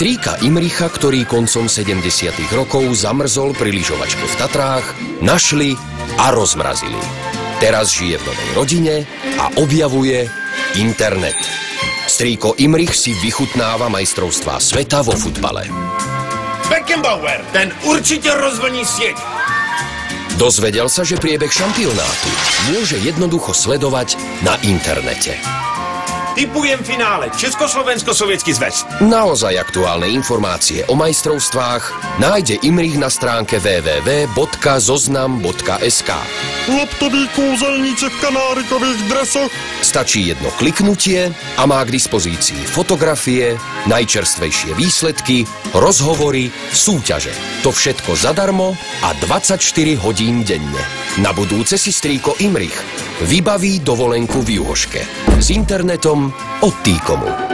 Strýka Imricha, ktorý koncom 70. rokov zamrzol pri lyžovačke v Tatrách, našli a rozmrazili. Teraz žije v novej rodine a objavuje internet. Strýko Imrich si vychutnáva majstrovstvá sveta vo futbale. Beckenbauer, ten určite rozvlní sieť. Dozvedel sa, že priebeh šampionátu môže jednoducho sledovať na internete. Tipujem finále Československo-Sovietsky zväz. Naozaj aktuálne informácie o majstrovstvách nájde Imrich na stránke www.zoznam.sk. Laptový kúzelníček v kanárikových dresoch. Stačí jedno kliknutie a má k dispozícii fotografie, najčerstvejšie výsledky, rozhovory, súťaže. To všetko zadarmo a 24 hodín denne. Na budúce si strýko Imrich vybaví dovolenku v Juhoške. S internetom od T-Comu.